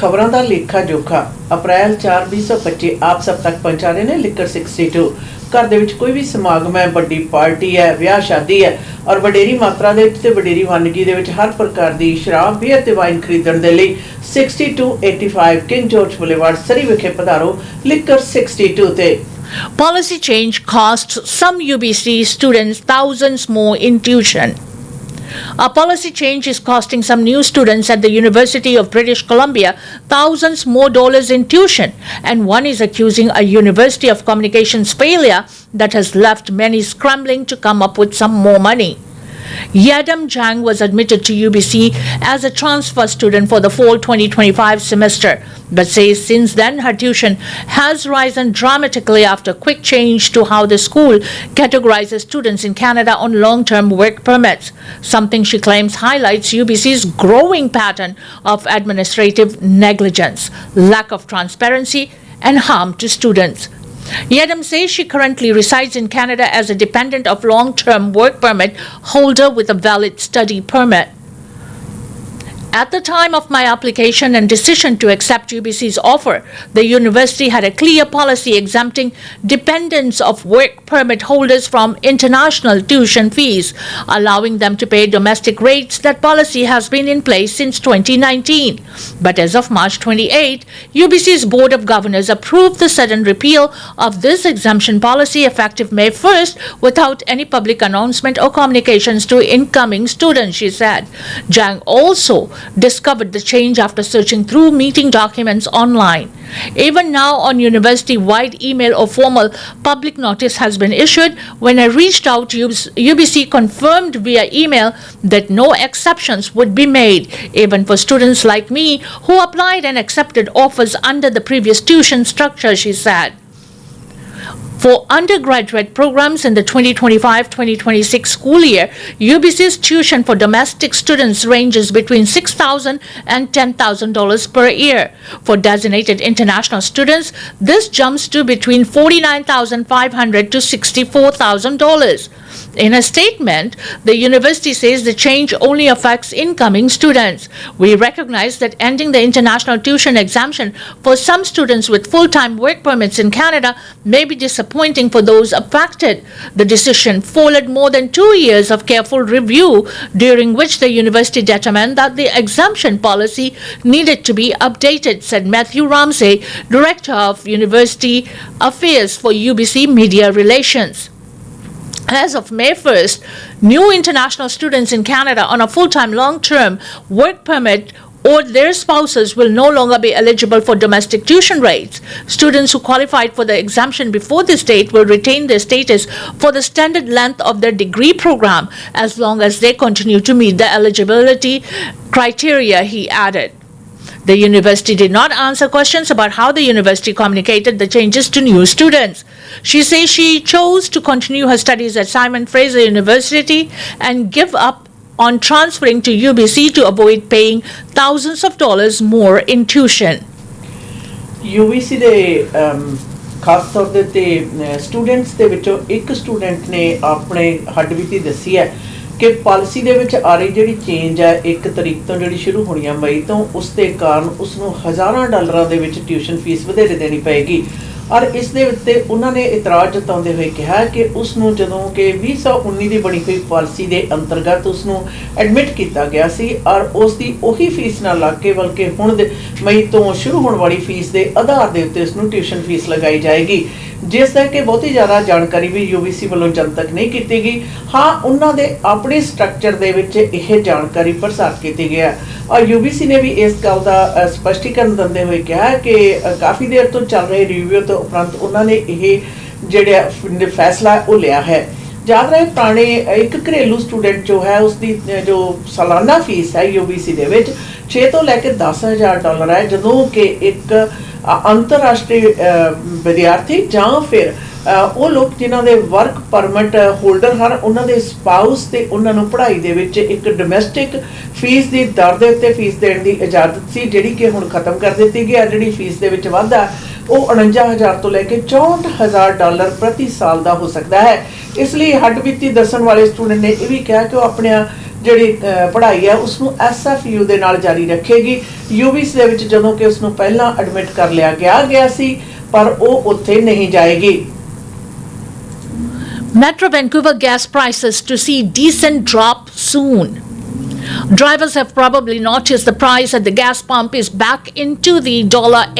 खबरां दा लेखा जोखा अप्रैल 4/2025 आप सब तक पहुंचा रहे ने लिकर 62 घर दे विच कोई भी समागम है, बड़ी पार्टी है, ब्याह शादी है और वडेरी मात्रा दे विच ते वडेरी वानगी दे विच हर प्रकार दी शराब बीयर ते वाइन खरीदण दे लई 6285 किंग जॉर्ज बुलेवार्ड सरी विखे पधारो लिकर 62 ते। Policy change costs some UBC students thousands more in tuition. A policy change is costing some new students at the University of British Columbia thousands more dollars in tuition, and one is accusing a University of Communications failure that has left many scrambling to come up with some more money. Yadam Jang was admitted to UBC as a transfer student for the fall 2025 semester, but says since then her tuition has risen dramatically after quick change to how the school categorizes students in Canada on long-term work permits, something she claims highlights UBC's growing pattern of administrative negligence, lack of transparency, and harm to students. Yadam says she currently resides in Canada as a dependent of long-term work permit holder with a valid study permit. At the time of my application and decision to accept UBC's offer, the university had a clear policy exempting dependents of work permit holders from international tuition fees, allowing them to pay domestic rates. That policy has been in place since 2019. But as of March 28, UBC's Board of Governors approved the sudden repeal of this exemption policy effective May 1st without any public announcement or communications to incoming students, she said. Jang also discovered the change after searching through meeting documents online. Even now, on university-wide email or formal public notice has been issued. When I reached out, UBC confirmed via email that no exceptions would be made, even for students like me who applied and accepted offers under the previous tuition structure, she said. For undergraduate programs in the 2025-2026 school year, UBC's tuition for domestic students ranges between $6,000 and $10,000 per year. For designated international students, this jumps to between $49,500 to $64,000. In a statement, the university says the change only affects incoming students. We recognize that ending the international tuition exemption for some students with full-time work permits in Canada may be disappointing for those affected. The decision followed more than 2 years of careful review, during which the university determined that the exemption policy needed to be updated, said Matthew Ramsey, Director of University Affairs for UBC Media Relations. As of May 1st, new international students in Canada on a full-time long-term work permit or their spouses will no longer be eligible for domestic tuition rates. Students who qualified for the exemption before this date will retain their status for the standard length of their degree program as long as they continue to meet the eligibility criteria, he added. The university did not answer questions about how the university communicated the changes to new students. She says she chose to continue her studies at Simon Fraser University and give up on transferring to UBC to avoid paying thousands of dollars more in tuition. UBC ਦੇ ਖਾਸ ਤੌਰ ਦੇ ਤੇ students ਦੇ ਵਿੱਚੋਂ ਇੱਕ student ਨੇ ਆਪਣੇ ਹੱਡਬੀਤੀ ਦੱਸੀ ਹੈ कि पॉलिसी दे विच आ रही जिहड़ी चेंज है 1 तरीक तो जिहड़ी शुरू होनी है मई तो उस दे कारण उसनूं हज़ारां डॉलरां दे विच ट्यूशन फीस वधेरे देनी पेगी और इस दे उत्ते उन्होंने इतराज़ जताउंदे होए कहा कि उसनूं जदों कि 2019 दी बनी हुई पॉलिसी दे अंतर्गत उसनूं एडमिट किया गया सी और उसकी उही फीस ना लग के बल्कि हुण मई तो शुरू होने वाली फीस के आधार के उत्ते उसनूं ट्यूशन फीस लगाई जाएगी, जिस तरह के बहुत ही ज़्यादा जानकारी भी UBC वालों जनतक नहीं की गई। हाँ, उन्होंने अपने स्ट्रक्चर दे विच यह जानकारी प्रसारित की गई है और UBC ने भी इस गल का स्पष्टीकरण दिंदे हुए कहा कि काफ़ी देर तो चल रहे रिव्यू तो उपरंत उन्होंने यह जिहड़ा फैसला वो लिया है। याद रहे पुराने एक घरेलू स्टूडेंट जो है उसकी जो सालाना फीस है UBC दे विच 6 तो लैके $10,000 है, जदों कि एक अंतरराष्ट्रीय विद्यार्थी जां फिर वो लोग जिन्हां दे वर्क परमिट होल्डर हैं उन्होंने स्पाउस ते उन्होंने पढ़ाई दे विच एक डोमैसटिक फीस की दर दे उत्ते फीस देने की इजाजत सी, जिहड़ी कि हुण खत्म कर दी गई है। जिहड़ी फीस दे विच वाधा वो 49,000 तो लैके $64,000 प्रति साल का हो सकता है। इसलिए हड्डबीती दसन वाले स्टूडेंट ने यह भी कहा कि वो अपने ਜਿਹੜੀ ਪੜ੍ਹਾਈ ਹੈ ਉਸਨੂੰ SFU ਦੇ ਨਾਲ ਜਾਰੀ ਰੱਖੇਗੀ। UBC ਦੇ ਵਿੱਚ ਜਦੋਂ ਕਿ ਉਸਨੂੰ ਪਹਿਲਾਂ ਐਡਮਿਟ ਕਰ ਲਿਆ ਗਿਆ ਸੀ ਪਰ ਉਹ ਉੱਥੇ ਨਹੀਂ ਜਾਏਗੀ। Metro Vancouver gas prices to see decent drop soon. Drivers have probably noticed the price at the gas pump is back into the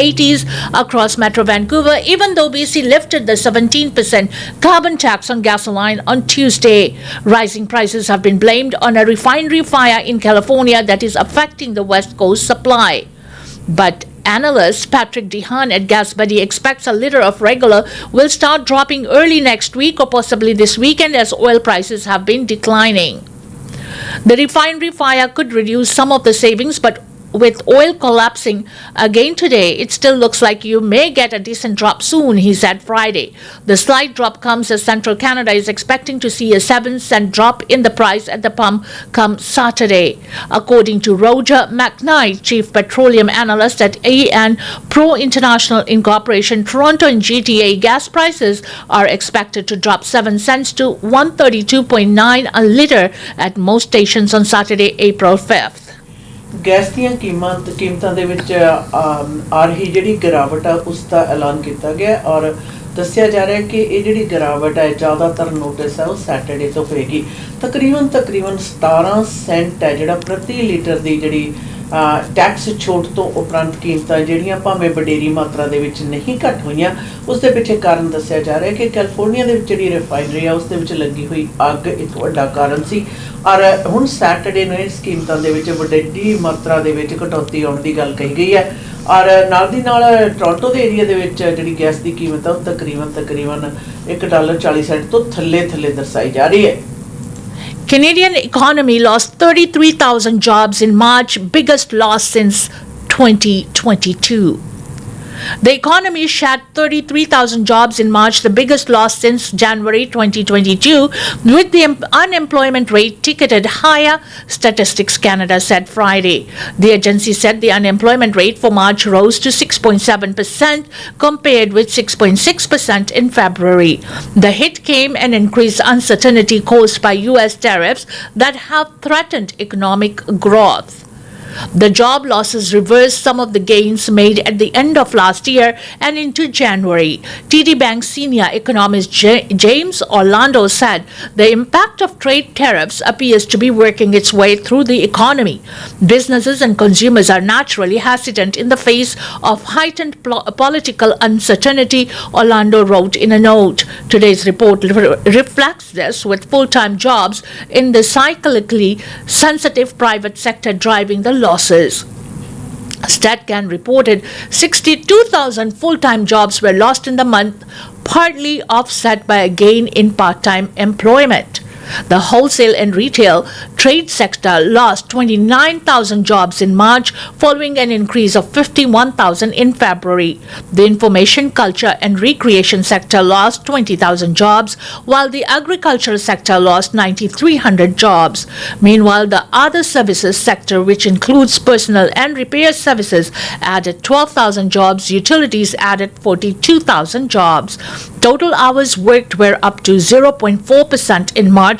$80s across Metro Vancouver, even though BC lifted the 17% carbon tax on gasoline on Tuesday. Rising prices have been blamed on a refinery fire in California that is affecting the West Coast supply. But analyst Patrick Dehan at GasBuddy expects a liter of regular will start dropping early next week or possibly this weekend as oil prices have been declining. The refinery fire could reduce some of the savings, but with oil collapsing again today, it still looks like you may get a decent drop soon, he said Friday. The slight drop comes as Central Canada is expecting to see a 7-cent drop in the price at the pump come Saturday. According to Roger McKnight, chief petroleum analyst at AN Pro International Incorporation, Toronto and GTA gas prices are expected to drop 7 cents to 132.9 a liter at most stations on Saturday, April 5th. Gas ਦੀਆਂ ਕੀਮਤਾਂ ਦੇ ਵਿੱਚ ਆ ਰਹੀ ਜਿਹੜੀ ਗਿਰਾਵਟ ਆ ਉਸ ਦਾ ਐਲਾਨ ਕੀਤਾ ਗਿਆ ਔਰ ਦੱਸਿਆ ਜਾ ਰਿਹਾ ਕਿ ਇਹ ਜਿਹੜੀ ਗਿਰਾਵਟ ਹੈ ਜ਼ਿਆਦਾਤਰ ਨੋਟਿਸ ਹੈ ਉਹ ਸੈਟਰਡੇ ਤੋਂ ਹੋਏਗੀ। ਤਕਰੀਬਨ 17 ਸੈਂਟ ਹੈ ਜਿਹੜਾ ਪ੍ਰਤੀ ਲੀਟਰ ਦੀ ਜਿਹੜੀ ਟੈਕਸ ਛੋਟ ਤੋਂ ਉਪਰੰਤ ਕੀਮਤਾਂ ਜਿਹੜੀਆਂ ਭਾਵੇਂ ਵਡੇਰੀ ਮਾਤਰਾ ਦੇ ਵਿੱਚ ਨਹੀਂ ਘੱਟ ਹੋਈਆਂ ਉਸ ਦੇ ਪਿੱਛੇ ਕਾਰਨ ਦੱਸਿਆ ਜਾ ਰਿਹਾ ਕਿ ਕੈਲੀਫੋਰਨੀਆ ਦੇ ਵਿੱਚ ਜਿਹੜੀ ਰਿਫਾਈਨਰੀ ਆ ਉਸ ਦੇ ਵਿੱਚ ਲੱਗੀ ਹੋਈ ਅੱਗ ਇੱਕ ਵੱਡਾ ਕਾਰਨ ਸੀ ਔਰ ਹੁਣ ਸੈਟਰਡੇ ਨੂੰ ਇਸ ਕੀਮਤਾਂ ਦੇ ਵਿੱਚ ਵੱਡੀ ਮਾਤਰਾ ਦੇ ਵਿੱਚ ਕਟੌਤੀ ਆਉਣ ਦੀ ਗੱਲ ਕਹੀ ਗਈ ਹੈ ਔਰ ਨਾਲ ਦੀ ਨਾਲ ਟੋਰਾਂਟੋ ਦੇ ਏਰੀਆ ਦੇ ਵਿੱਚ ਜਿਹੜੀ ਗੈਸ ਦੀ ਕੀਮਤ ਆ ਉਹ ਤਕਰੀਬਨ $1.40 ਤੋਂ ਥੱਲੇ ਦਰਸਾਈ ਜਾ ਰਹੀ ਹੈ। Canadian economy lost 33,000 jobs in March, biggest loss since 2022. The economy shed 33,000 jobs in March, the biggest loss since January 2022, with the unemployment rate ticketed higher, Statistics Canada said Friday. The agency said the unemployment rate for March rose to 6.7% compared with 6.6% in February. The hit came and increased uncertainty caused by US tariffs that have threatened economic growth. The job losses reversed some of the gains made at the end of last year and into January. TD Bank senior economist James Orlando said the impact of trade tariffs appears to be working its way through the economy. Businesses and consumers are naturally hesitant in the face of heightened political uncertainty, Orlando wrote in a note. Today's report reflects this, with full-time jobs in the cyclically sensitive private sector driving the losses. StatCan reported 62,000 full-time jobs were lost in the month, partly offset by a gain in part-time employment. The wholesale and retail trade sector lost 29,000 jobs in March, following an increase of 51,000 in February. The information, culture and recreation sector lost 20,000 jobs, while the agricultural sector lost 9,300 jobs. Meanwhile, the other services sector, which includes personal and repair services, added 12,000 jobs. Utilities added 42,000 jobs. Total hours worked were up to 0.4% in March,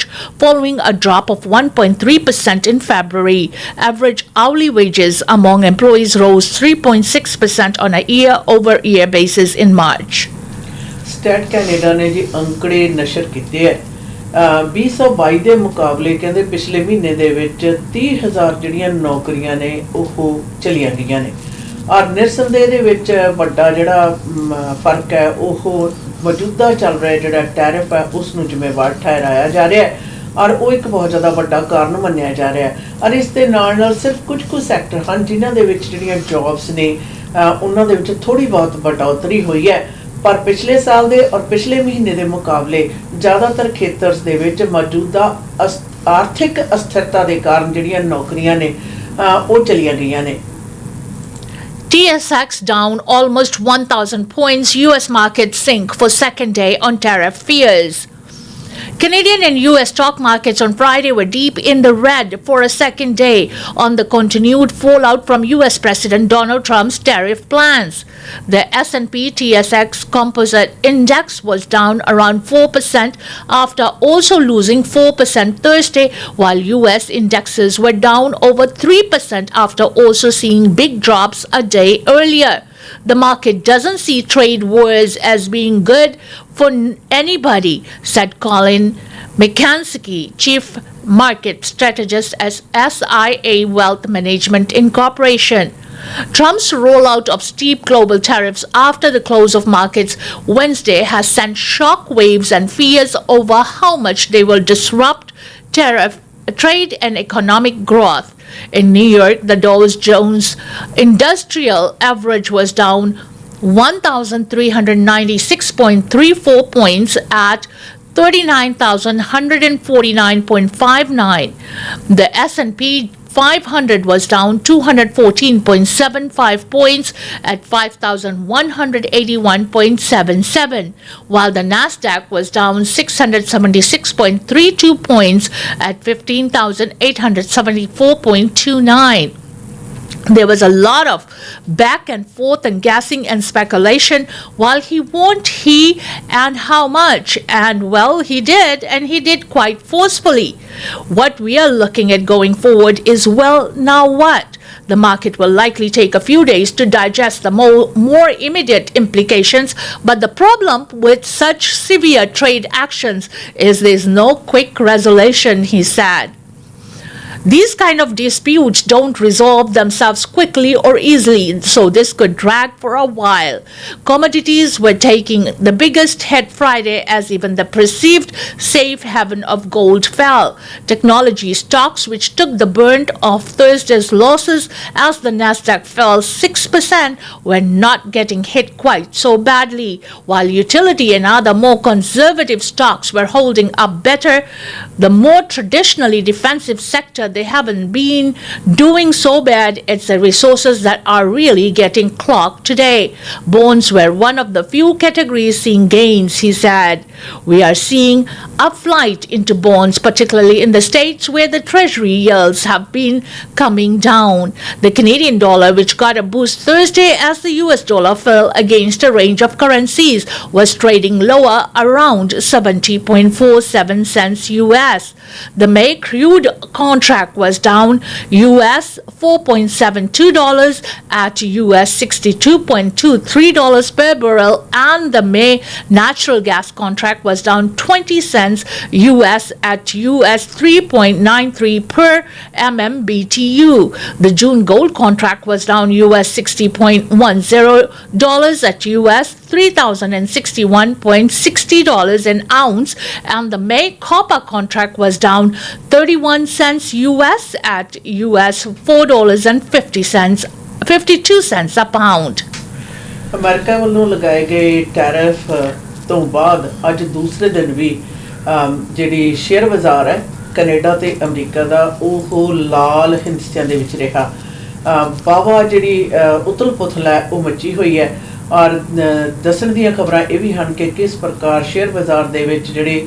following a drop of 1.3% in February. Average hourly wages among employees rose 3.6% on a year-over-year basis in March. Stat Canada ਨੇ ਜੀ ਅੰਕੜੇ ਨਸ਼ਰ ਕੀਤੇ ਹੈ 2022 ਦੇ ਮੁਕਾਬਲੇ ਕਹਿੰਦੇ ਪਿਛਲੇ ਮਹੀਨੇ ਦੇ ਵਿੱਚ 30,000 ਜਿਹੜੀਆਂ ਨੌਕਰੀਆਂ ਨੇ ਉਹ ਚਲੀਆਂ ਗਈਆਂ ਨੇ ਔਰ ਨਿਰਸੰਦੇਹ ਦੇ ਵਿੱਚ ਵੱਡਾ ਜਿਹੜਾ ਫਰਕ ਹੈ ਉਹ ਮੌਜੂਦਾ ਚੱਲ ਰਿਹਾ ਜਿਹੜਾ ਟੈਰਿਫ ਹੈ ਉਸ ਨੂੰ ਜ਼ਿੰਮੇਵਾਰ ਠਹਿਰਾਇਆ ਜਾ ਰਿਹਾ ਹੈ ਔਰ ਉਹ ਇੱਕ ਬਹੁਤ ਜ਼ਿਆਦਾ ਵੱਡਾ ਕਾਰਨ ਮੰਨਿਆ ਜਾ ਰਿਹਾ ਹੈ ਔਰ ਇਸ ਦੇ ਨਾਲ ਸਿਰਫ ਕੁਝ ਸੈਕਟਰ ਹਨ ਜਿਨ੍ਹਾਂ ਦੇ ਵਿੱਚ ਜਿਹੜੀਆਂ ਜੌਬਸ ਨੇ ਉਹਨਾਂ ਦੇ ਵਿੱਚ ਥੋੜੀ ਬਹੁਤ ਵਟਾਉਤਰੀ ਹੋਈ ਹੈ ਪਰ ਪਿਛਲੇ ਸਾਲ ਦੇ ਔਰ ਪਿਛਲੇ ਮਹੀਨੇ ਦੇ ਮੁਕਾਬਲੇ ਜ਼ਿਆਦਾਤਰ ਖੇਤਰਸ ਦੇ ਵਿੱਚ ਮੌਜੂਦਾ ਆਰਥਿਕ ਅਸਥਿਰਤਾ ਦੇ ਕਾਰਨ ਜਿਹੜੀਆਂ ਨੌਕਰੀਆਂ ਨੇ ਉਹ ਚਲੀਆਂ ਗਈਆਂ ਨੇ TSX down almost 1,000 points. US markets sink for second day on tariff fears. Canadian and US stock markets on Friday were deep in the red for a second day on the continued fallout from US President Donald Trump's tariff plans. The S&P TSX Composite Index was down around 4% after also losing 4% Thursday, while US indexes were down over 3% after also seeing big drops a day earlier. The market doesn't see trade wars as being good for anybody, said Colin McKenzie, chief market strategist at SIA Wealth Management Incorporation. Trump's rollout of steep global tariffs after the close of markets Wednesday has sent shock waves and fears over how much they will disrupt trade and economic growth. In New York, the Dow Jones Industrial Average was down 1,396.34 points at 39,149.59. The S&P 500 was down 214.75 points at 5,181.77, while the Nasdaq was down 676.32 points at 15,874.29. There was a lot of back and forth and guessing and speculation. While he and how much, and well, he did, and he did quite forcefully. What we are looking at going forward is, well, now what? The market will likely take a few days to digest the more immediate implications, but the problem with such severe trade actions is there's no quick resolution, he said. These kind of disputes don't resolve themselves quickly or easily, so this could drag for a while. Commodities were taking the biggest hit Friday as even the perceived safe haven of gold fell. Technology stocks, which took the brunt of Thursday's losses as the Nasdaq fell 6%, were not getting hit quite so badly, while utility and other more conservative stocks were holding up better. The more traditionally defensive sector, they haven't been doing so bad. It's the resources that are really getting clocked today. Bonds were one of the few categories seeing gains, he said. We are seeing a flight into bonds, particularly in the states where the treasury yields have been coming down. The Canadian dollar, which got a boost Thursday as the US dollar fell against a range of currencies, was trading lower around 70.47 cents US. The May crude contract was down US $4.72 at US $62.23 per barrel, and the May natural gas contract was down 20 cents US at US 3.93 per MMBTU. The June gold contract was down US $60.10 at US $3,061.60 an ounce, and the May copper contract was down 31 cents US at US $4.52 a pound. America ਵੱਲੋਂ ਲਗਾਏ ਗਏ tariff ਤੋਂ ਬਾਅਦ ਅੱਜ ਦੂਸਰੇ ਦਿਨ ਵੀ ਜਿਹੜੀ share ਬਾਜ਼ਾਰ ਹੈ ਕੈਨੇਡਾ ਤੇ ਅਮਰੀਕਾ ਦਾ ਉਹ ਲਾਲ ਹਿੰਸਿਆਂ ਦੇ ਵਿੱਚ ਰਿਹਾ। ਵਾਹਵਾ ਜਿਹੜੀ ਉਤਲ ਪੁਥਲ ਹੈ ਉਹ ਮੱਚੀ ਹੋਈ ਹੈ ਔਰ ਦੱਸਣ ਦੀਆਂ ਖਬਰਾਂ ਇਹ ਵੀ ਹਨ ਕਿ ਕਿਸ ਪ੍ਰਕਾਰ ਸ਼ੇਅਰ ਬਾਜ਼ਾਰ ਦੇ ਵਿੱਚ ਜਿਹੜੇ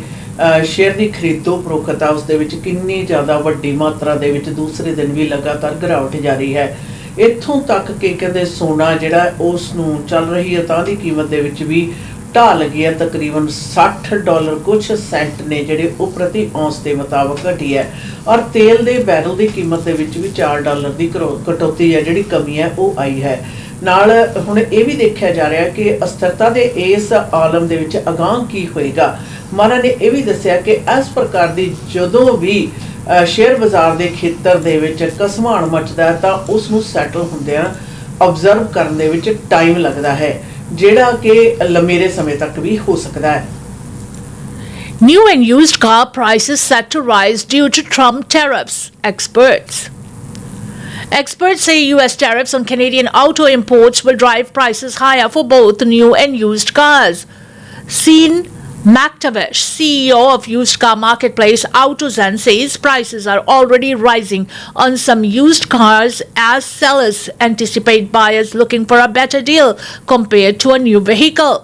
ਸ਼ੇਅਰ ਦੀ ਖਰੀਦੋ ਫਰੋਖਤ ਆ ਉਸ ਦੇ ਵਿੱਚ ਕਿੰਨੀ ਜ਼ਿਆਦਾ ਵੱਡੀ ਮਾਤਰਾ ਦੇ ਵਿੱਚ ਦੂਸਰੇ ਦਿਨ ਵੀ ਲਗਾਤਾਰ ਗਿਰਾਵਟ ਜਾਰੀ ਹੈ। ਇੱਥੋਂ ਤੱਕ ਕਿ ਕਹਿੰਦੇ ਸੋਨਾ ਜਿਹੜਾ ਉਸ ਨੂੰ ਚੱਲ ਰਹੀ ਹੈ ਤਾਂ ਦੀ ਕੀਮਤ ਦੇ ਵਿੱਚ ਵੀ ਢਾਹ ਲੱਗੀ ਹੈ। ਤਕਰੀਬਨ $60 ਕੁਛ ਸੈਂਟ ਨੇ ਜਿਹੜੇ ਉਹ ਪ੍ਰਤੀ ਔਂਸ ਦੇ ਮੁਤਾਬਕ ਘਟੀ ਹੈ ਔਰ ਤੇਲ ਦੇ ਬੈਰਲ ਦੀ ਕੀਮਤ ਦੇ ਵਿੱਚ ਵੀ $4 ਦੀ ਕਟੌਤੀ ਹੈ ਜਿਹੜੀ ਕਮੀ ਹੈ ਉਹ ਆਈ ਹੈ। ਨਾਲ ਹੁਣ ਇਹ ਵੀ ਦੇਖਿਆ ਜਾ ਰਿਹਾ ਕਿ ਅਸਥਿਰਤਾ ਦੇ ਇਸ ਆਲਮ ਦੇ ਵਿੱਚ ਅਗਾਂਹ ਕੀ ਹੋਏਗਾ। ਮਾਨਾ ਨੇ ਇਹ ਵੀ ਦੱਸਿਆ ਕਿ ਇਸ ਪ੍ਰਕਾਰ ਦੀ ਜਦੋਂ ਵੀ ਸ਼ੇਅਰ ਬਾਜ਼ਾਰ ਦੇ ਖੇਤਰ ਦੇ ਵਿੱਚ ਕਸਮਾਨ ਮਚਦਾ ਹੈ ਤਾਂ ਉਸ ਨੂੰ ਸੈਟਲ ਹੁੰਦਿਆਂ ਆਬਜ਼ਰਵ ਕਰਨ ਦੇ ਵਿੱਚ ਟਾਈਮ ਲੱਗਦਾ ਹੈ ਜਿਹੜਾ ਕਿ ਲੰਮੇਰੇ ਸਮੇਂ ਤੱਕ ਵੀ ਹੋ ਸਕਦਾ ਹੈ। New and used car prices set to rise due to Trump tariffs, experts. Experts say U.S. tariffs on Canadian auto imports will drive prices higher for both new and used cars. Sean McTavish, CEO of used car marketplace AutoZen, says prices are already rising on some used cars as sellers anticipate buyers looking for a better deal compared to a new vehicle.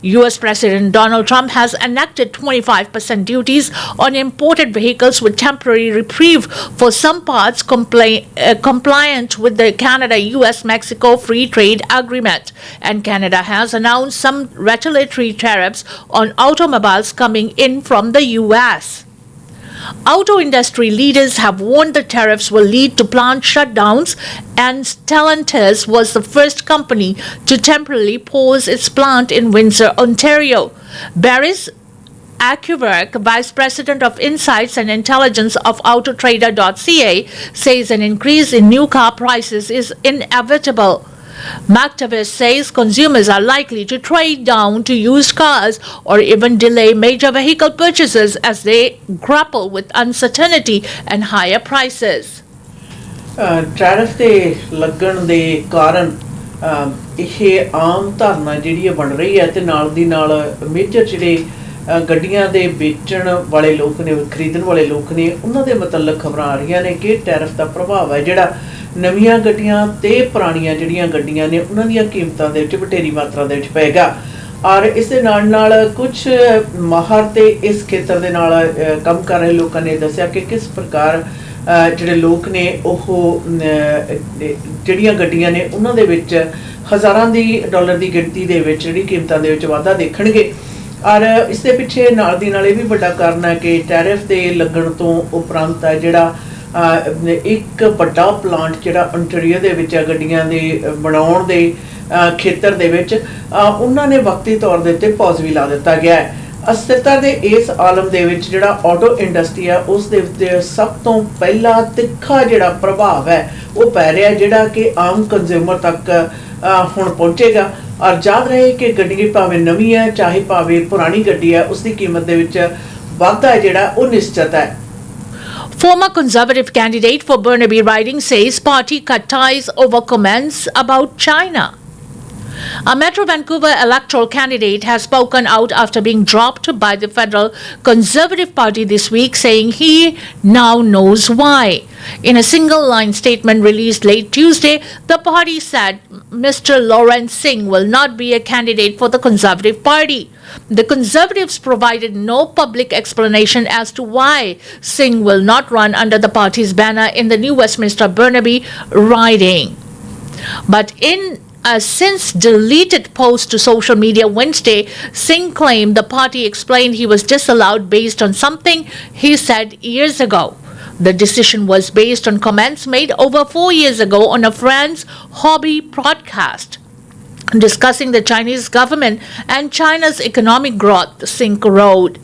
US President Donald Trump has enacted 25% duties on imported vehicles with temporary reprieve for some parts compliant with the Canada-US-Mexico Free Trade Agreement. And Canada has announced some retaliatory tariffs on automobiles coming in from the US. Auto industry leaders have warned the tariffs will lead to plant shutdowns, and Stellantis was the first company to temporarily pause its plant in Windsor, Ontario. Barry's Acuverk, Vice President of Insights and Intelligence of Autotrader.ca, says an increase in new car prices is inevitable. MacTavis says consumers are likely to trade down to used cars or even delay major vehicle purchases as they grapple with uncertainty and higher prices. Tariff ਦੇ ਲੱਗਣ ਦੇ ਕਾਰਨ ਇਹ ਆਮ ਧਾਰਨਾ ਜਿਹੜੀ ਬਣ ਰਹੀ ਹੈ ਤੇ ਨਾਲ ਦੀ ਨਾਲ ਮੇਜਰ ਜਿਹੜੇ ਗੱਡੀਆਂ ਦੇ ਵੇਚਣ ਵਾਲੇ ਲੋਕ ਨੇ ਖਰੀਦਣ ਵਾਲੇ ਲੋਕ ਨੇ ਉਹਨਾਂ ਦੇ ਮਤਲਬ ਖਬਰਾਂ ਆ ਰਹੀਆਂ ਨੇ ਕਿ ਟੈਰਿਫ ਦਾ ਪ੍ਰਭਾਵ ਹੈ ਜਿਹੜਾ ਨਵੀਆਂ ਗੱਡੀਆਂ ਤੇ ਪੁਰਾਣੀਆਂ ਜਿਹੜੀਆਂ ਗੱਡੀਆਂ ਨੇ ਉਹਨਾਂ ਦੀਆਂ ਕੀਮਤਾਂ ਦੇ ਵਿੱਚ ਵਡੇਰੀ ਮਾਤਰਾ ਦੇ ਵਿੱਚ ਪਏਗਾ ਔਰ ਇਸ ਦੇ ਨਾਲ ਕੁਝ ਮਾਹਰ ਤੇ ਇਸ ਖੇਤਰ ਦੇ ਨਾਲ ਕੰਮ ਕਰ ਰਹੇ ਲੋਕਾਂ ਨੇ ਦੱਸਿਆ ਕਿ ਕਿਸ ਪ੍ਰਕਾਰ ਜਿਹੜੇ ਲੋਕ ਨੇ ਉਹ ਜਿਹੜੀਆਂ ਗੱਡੀਆਂ ਨੇ ਉਹਨਾਂ ਦੇ ਵਿੱਚ ਹਜ਼ਾਰਾਂ ਦੀ ਡਾਲਰ ਦੀ ਗਿਣਤੀ ਦੇ ਵਿੱਚ ਜਿਹੜੀ ਕੀਮਤਾਂ ਦੇ ਵਿੱਚ ਵਾਧਾ ਦੇਖਣਗੇ ਔਰ ਇਸ ਦੇ ਪਿੱਛੇ ਨਾਲ ਦੀ ਨਾਲ ਇਹ ਵੀ ਵੱਡਾ ਕਾਰਨ ਹੈ ਕਿ ਟੈਰਿਫ ਦੇ ਲੱਗਣ ਤੋਂ ਉਪਰੰਤ ਹੈ ਜਿਹੜਾ ਇੱਕ ਵੱਡਾ ਪਲਾਂਟ ਜਿਹੜਾ ontario ਦੇ ਵਿੱਚ ਗੱਡੀਆਂ ਦੇ ਬਣਾਉਣ ਦੇ ਖੇਤਰ ਦੇ ਵਿੱਚ ਉਹਨਾਂ ਨੇ ਵਕਤੀ ਤੌਰ ਦੇ ਉੱਤੇ ਪੌਜ਼ ਵੀ ਲਾ ਦਿੱਤਾ ਗਿਆ ਹੈ ਅਸਥਿਰਤਾ ਦੇ ਇਸ ਆਲਮ ਦੇ ਵਿੱਚ ਜਿਹੜਾ ਆਟੋ ਇੰਡਸਟਰੀ ਆ ਉਸ ਦੇ ਉੱਤੇ ਸਭ ਤੋਂ ਪਹਿਲਾ ਤਿੱਖਾ ਜਿਹੜਾ ਪ੍ਰਭਾਵ ਹੈ ਉਹ ਪੈ ਰਿਹਾ ਜਿਹੜਾ ਕਿ ਆਮ ਕੰਜ਼ਿਊਮਰ ਤੱਕ ਹੁਣ ਪਹੁੰਚੇਗਾ ਔਰ ਯਾਦ ਰਹੇ ਕਿ ਗੱਡੀ ਭਾਵੇਂ ਨਵੀਂ ਹੈ ਚਾਹੇ ਭਾਵੇਂ ਪੁਰਾਣੀ ਗੱਡੀ ਹੈ ਉਸ ਦੀ ਕੀਮਤ ਦੇ ਵਿੱਚ ਵਾਧਾ ਜਿਹੜਾ ਉਹ ਨਿਸ਼ਚਿਤ ਹੈ Former Conservative candidate for Burnaby riding says party cut ties over comments about China. A Metro Vancouver electoral candidate has spoken out after being dropped by the federal Conservative Party this week, saying he now knows why. In a single-line statement released late Tuesday, the party said Mr. Lawrence Singh will not be a candidate for the Conservative Party. The Conservatives provided no public explanation as to why Singh will not run under the party's banner in the new Westminster Burnaby riding. But in a since deleted post to social media Wednesday, Singh claimed the party explained he was disallowed based on something he said years ago. The decision was based on comments made over 4 years ago on a friend's hobby broadcast discussing the Chinese government and China's economic growth, Singh wrote.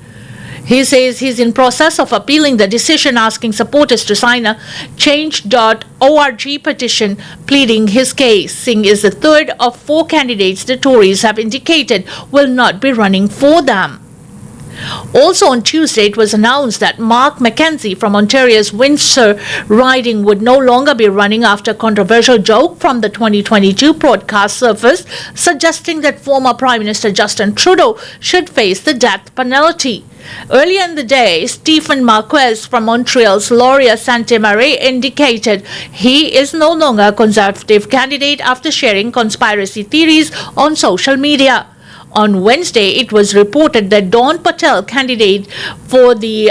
He says he's in process of appealing the decision, asking supporters to sign a change.org petition pleading his case. Singh is the third of 4 candidates the Tories have indicated will not be running for them. Also on Tuesday, it was announced that Mark McKenzie from Ontario's Windsor riding would no longer be running after a controversial joke from the 2022 broadcast surfaced, suggesting that former Prime Minister Justin Trudeau should face the death penalty. Earlier in the day, Stephen Marquez from Montreal's Laurier Sainte-Marie indicated he is no longer a Conservative candidate after sharing conspiracy theories on social media. On Wednesday, it was reported that Dawn Patel, candidate for the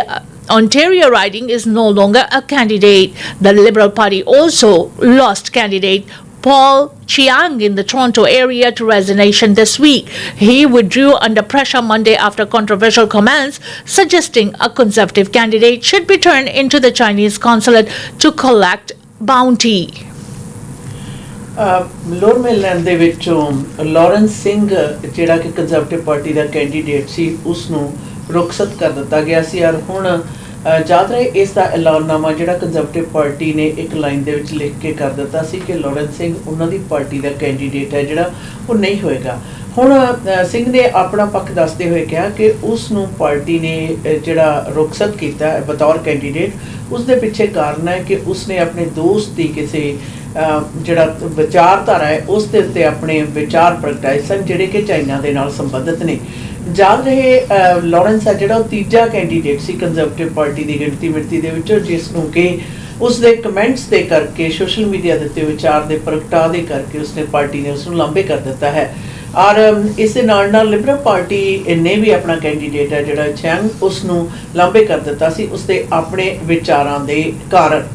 Ontario riding, is no longer a candidate. The Liberal Party also lost candidate Paul Chiang in the Toronto area to resignation this week. He withdrew under pressure Monday after controversial comments suggesting a Conservative candidate should be turned into the Chinese consulate to collect bounty. Lower Mainland ਦੇ ਵਿੱਚੋਂ Lawrence Singh ਜਿਹੜਾ ਕਿ Conservative Party ਦਾ candidate ਸੀ ਉਸ ਨੂੰ ਰੁਖਸਤ ਕਰ ਦਿੱਤਾ ਗਿਆ ਸੀ ਔਰ ਹੁਣ ਯਾਦ ਰਹੇ ਇਸ ਦਾ ਐਲਾਨਨਾਮਾ ਜਿਹੜਾ ਕੰਜ਼ਰਵੇਟਿਵ ਪਾਰਟੀ ਨੇ ਇੱਕ ਲਾਈਨ ਦੇ ਵਿੱਚ ਲਿਖ ਕੇ ਕਰ ਦਿੱਤਾ ਸੀ ਕਿ ਲਾਰੈਂਸ ਸਿੰਘ ਉਹਨਾਂ ਦੀ ਪਾਰਟੀ ਦਾ ਕੈਂਡੀਡੇਟ ਹੈ ਜਿਹੜਾ ਉਹ ਨਹੀਂ ਹੋਏਗਾ ਹੁਣ ਸਿੰਘ ਨੇ ਆਪਣਾ ਪੱਖ ਦੱਸਦੇ ਹੋਏ ਕਿਹਾ ਕਿ ਉਸ ਨੂੰ ਪਾਰਟੀ ਨੇ ਜਿਹੜਾ ਰੁਖਸਤ ਕੀਤਾ ਬਤੌਰ ਕੈਂਡੀਡੇਟ ਉਸ ਦੇ ਪਿੱਛੇ ਕਾਰਨ ਹੈ ਕਿ ਉਸਨੇ ਆਪਣੇ ਦੋਸਤ ਦੀ ਕਿਸੇ ਜਿਹੜਾ ਵਿਚਾਰਧਾਰਾ ਹੈ ਉਸ ਦੇ ਉੱਤੇ ਆਪਣੇ ਵਿਚਾਰ ਪ੍ਰਗਟਾਏ ਸਨ ਜਿਹੜੇ ਕਿ ਚਾਈਨਾ ਦੇ ਨਾਲ ਸੰਬੰਧਿਤ ਨੇ ਯਾਦ ਰਹੇ ਲਾਰੈਂਸ ਹੈ ਜਿਹੜਾ ਉਹ ਤੀਜਾ ਕੈਂਡੀਡੇਟ ਸੀ ਕੰਜ਼ਰਵੇਟਿਵ ਪਾਰਟੀ ਦੀ ਗਿਣਤੀ ਦੇ ਵਿੱਚੋਂ ਜਿਸ ਨੂੰ ਕਿ ਉਸ ਦੇ ਕਮੈਂਟਸ ਦੇ ਕਰਕੇ ਸੋਸ਼ਲ ਮੀਡੀਆ ਦੇ ਉੱਤੇ ਵਿਚਾਰ ਦੇ ਪ੍ਰਗਟਾ ਦੇ ਕਰਕੇ ਉਸਨੇ ਪਾਰਟੀ ਨੇ ਉਸ ਨੂੰ ਲਾਂਭੇ ਕਰ ਦਿੱਤਾ ਹੈ ਔਰ ਇਸ ਦੇ ਨਾਲ ਲਿਬਰਲ ਪਾਰਟੀ ਨੇ ਵੀ ਆਪਣਾ ਕੈਂਡੀਡੇਟ ਹੈ ਜਿਹੜਾ ਚੈਂਗ ਉਸ ਨੂੰ ਲਾਂਭੇ ਕਰ ਦਿੱਤਾ ਸੀ ਉਸਦੇ ਆਪਣੇ ਵਿਚਾਰਾਂ ਦੇ ਕਾਰਨ।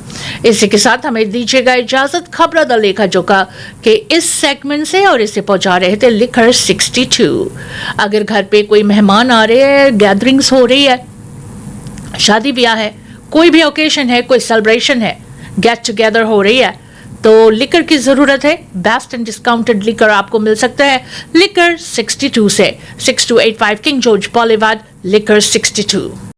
इसी के साथ हमें दीजिएगा इजाजत खबरों दा लेखा जोखा के इस सेगमेंट से, और इसे पहुंचा रहे थे लिखर 62। अगर घर पे कोई मेहमान आ रहे हैं, गैदरिंग्स हो रही है, शादी ब्याह है, कोई भी ओकेशन है, कोई सेलिब्रेशन है, गेट टुगेदर हो रही है, तो लिकर की ज़रूरत है। बेस्ट एंड डिस्काउंटेड लिकर आपको मिल सकता है लिकर 62 से। 6285 किंग जॉर्ज बॉलीवुड, लिकर 62।